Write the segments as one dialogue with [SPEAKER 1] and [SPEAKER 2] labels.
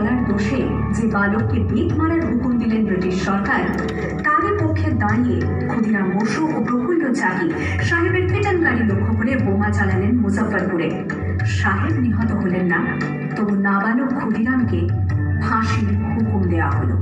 [SPEAKER 1] গলার দোষে যে বালককে বেত মারার হুকুম দিলেন ব্রিটিশ সরকার, তারই পক্ষে দাঁড়িয়ে ক্ষুদিরাম বসু ও প্রফুল্ল চাকি সাহেবের ফিটান গাড়ি লক্ষ্য করে বোমা চালালেন মুজফ্ফরপুরে। সাহেব নিহত হলেন না, তবু নাবালক ক্ষুদিরামকে ফাঁসির হুকুম দেওয়া হলো।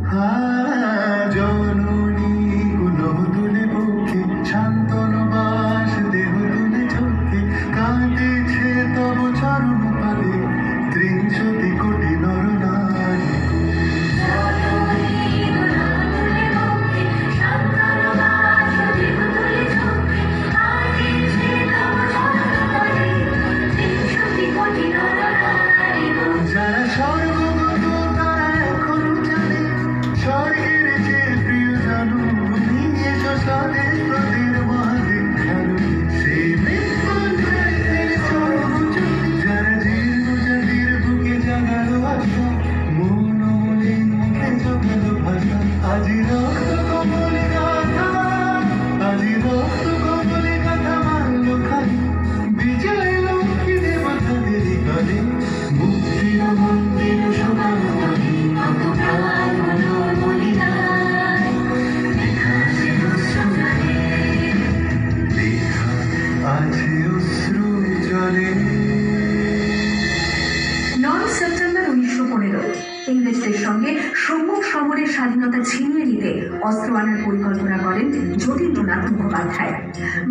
[SPEAKER 1] ইংরেজদের সঙ্গে সম্মুখ সমরের স্বাধীনতা ছিনিয়ে নিতে অস্ত্র আনার পরিকল্পনা করেন যতীন্দ্রনাথ মুখোপাধ্যায়।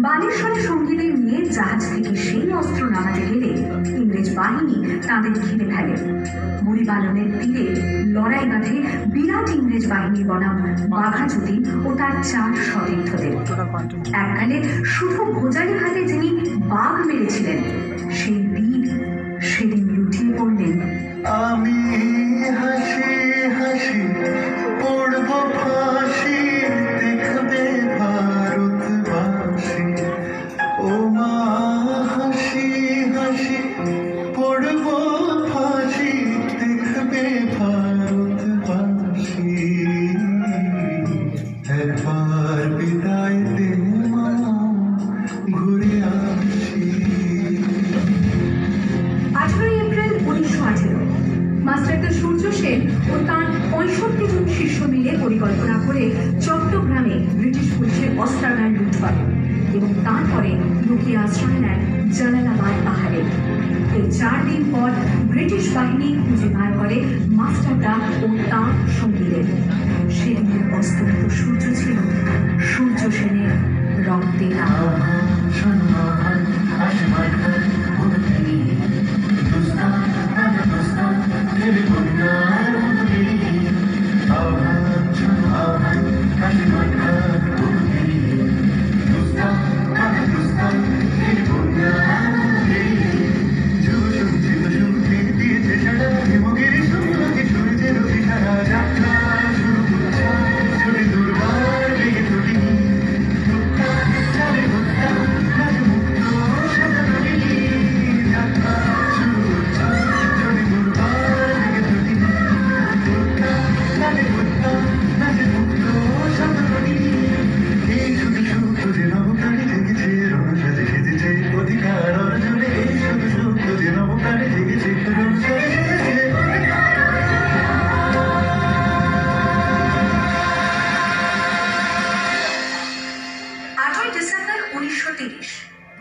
[SPEAKER 1] বালেশ্বরে সঙ্গীদের নিয়ে জাহাজ থেকে সেই অস্ত্র নামাতে গেলে ইংরেজ বাহিনী তাদের ঘিরে ফেলে। বুড়িবালনের তীরে লড়াই বাঁধে বিরাট ইংরেজ বাহিনী বনাম বাঘা যতীন ও তার 4 সতীর্থদের। এককালে শুধু ভোজালি হাতে যিনি বাঘ মেরেছিলেন, সেই বীর সেদিন লুটিয়ে পড়লেন।
[SPEAKER 2] আমি হাসি হাসি পড়ব ফাঁসি, দেখবে ভারতবাসী। ও মা হাসি হাসি পড়ব ফাঁসি, দেখবে ভারতবাসী। একবার বিদায় দে মা, ঘুরে আসি।
[SPEAKER 1] 18 এপ্রিল 1918 মাস্টার সূর্য সেন ও তাঁর 65 জন শিষ্য মিলে পরিকল্পনা করে চট্টগ্রামে ব্রিটিশ পুলিশের অস্ত্রাগার লুট করে এবং তারপরে লুকিয়ে আশ্রয় নেন জালালাবাদ পাহাড়ে। এই 4 দিন পর ব্রিটিশ বাহিনী খুঁজে বার করে মাস্টারদা ও তাঁর সঙ্গীদের। সেদিনের অস্তমিত সূর্য ছিল সূর্য সেনের রক্তে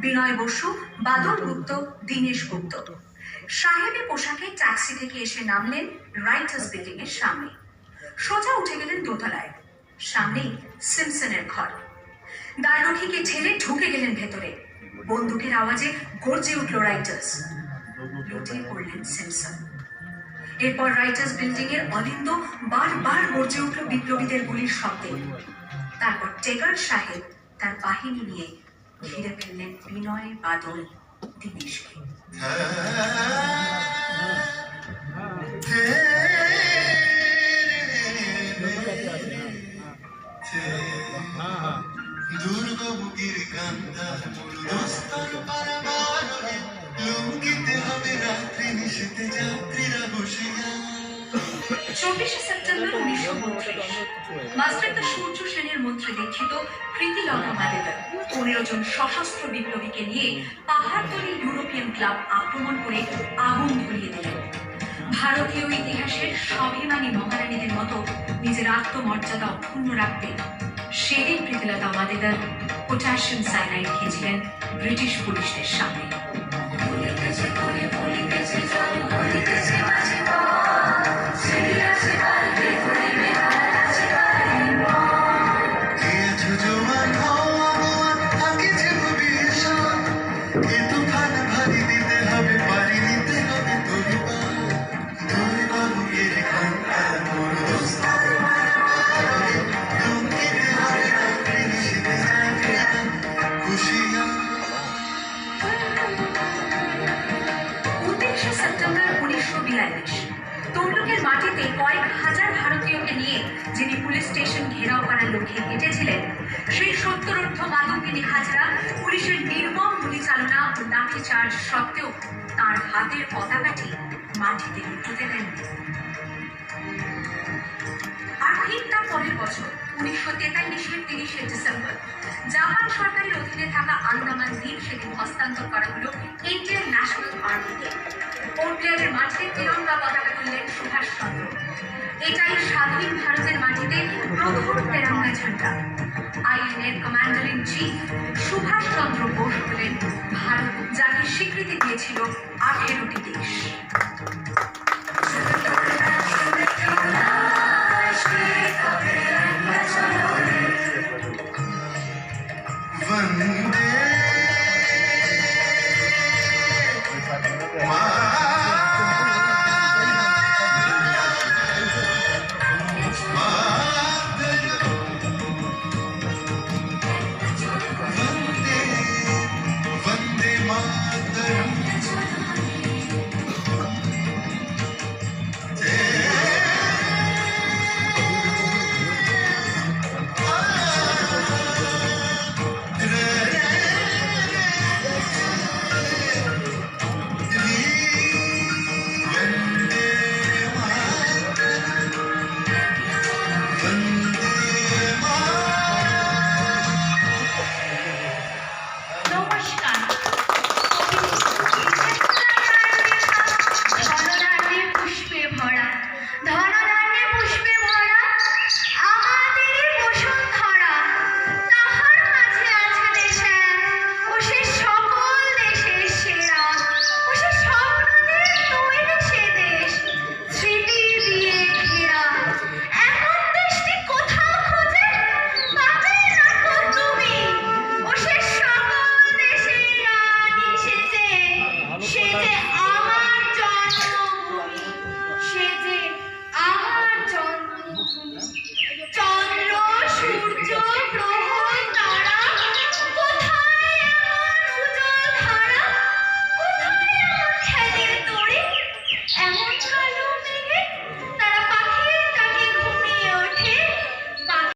[SPEAKER 1] বিনয় বসু, বাদল গুপ্ত, দীনেশ গুপ্ত সাহেবের পোশাকে ট্যাক্সি থেকে এসে নামলেন রাইটার্স বিল্ডিং এর সামনে। সোজা উঠে গেলেন দোতলায়। সামনেই সিমসনের ঘর। দ্বাররক্ষীকে ঠেলে ঢুকে গেলেন ভেতরে। বন্দুকের আওয়াজে গর্জে উঠল রাইটার্স। লুটিয়ে পড়লেন সিমসন। এরপর রাইটার্স বিল্ডিং এর অলিন্দ বারবার গর্জে উঠল বিপ্লবীদের গুলির শব্দে। তারপর টেগার সাহেব তার বাহিনী নিয়ে ঘিরে ফেললেন বিনয়, বাদল, দীনেশকে।
[SPEAKER 2] দুর্গমুখীর কান্তা মরুদস্তর পারাবারে, লুকিতে হবে রাত্রি নিশীথে যাত্রীরা বসিয়া।
[SPEAKER 1] 24 সেপ্টেম্বর 1932 মাস্টারদা সূর্য সেনের মন্ত্রে দীক্ষিত প্রীতিলতা মাদেদার 15 জন সশস্ত্র বিপ্লবীকে নিয়ে পাহাড়তলি ইউরোপিয়ান ক্লাব আক্রমণ করে আগুন ধরিয়ে দিলেন। ভারতীয় ইতিহাসের সব মতো নিজের আত্মমর্যাদা অক্ষুণ্ণ রাখতে সেদিন প্রীতিলতা মাদেদার পটাশিয়াম সায়ানাইড খেয়েছিলেন ব্রিটিশ পুলিশদের সামনে।
[SPEAKER 2] দিয়েছো জোয়ান হওয়া গোয়ান থাকে যে ভবিষ্যৎ এ তুফান ভারী দিতে হবে পারি নিতে হবে তোর বুকের কান্তা মোর দোস্তার লুকিতে হবে রাত্রি নিশীথে যাত্রী খুশিয়া
[SPEAKER 1] 29শে সেপ্টেম্বর 1942 তমলুকের মাটিতে কয়েক হাজার ভারতীয়কে নিয়ে যিনি পুলিশ স্টেশন ঘেরাও করার লক্ষ্যে হেঁটেছিলেন, সেই সত্তরোর্ধ্ব মাতঙ্গিনী হাজরা পুলিশের নির্মম গুলিচালনা ও লাঠিচার্জ সত্ত্বেও তাঁর হাতের পতাকাটি মাটিতে লুটোতে দেননি। আর ঠিক তার পরের বছর 1943-এর 30শে ডিসেম্বর জাপান সরকারের অধীনে থাকা আন্দামান দ্বীপ সেদিন হস্তান্তর করা হলো ইন্ডিয়ান ন্যাশনাল আর্মিকে। পোর্ট ব্লেয়ারের মাঠে তিরঙ্গা পতাকা তুললেন সুভাষচন্দ্র। এটাই স্বাধীন ভারতের মাটিতে প্রথম তেরঙ্গা ঝান্ডা। আইএনএর commander in chief Subhas Chandra Bose হলেন ভারত, যাকে স্বীকৃতি দিয়েছিল 18টি দেশ।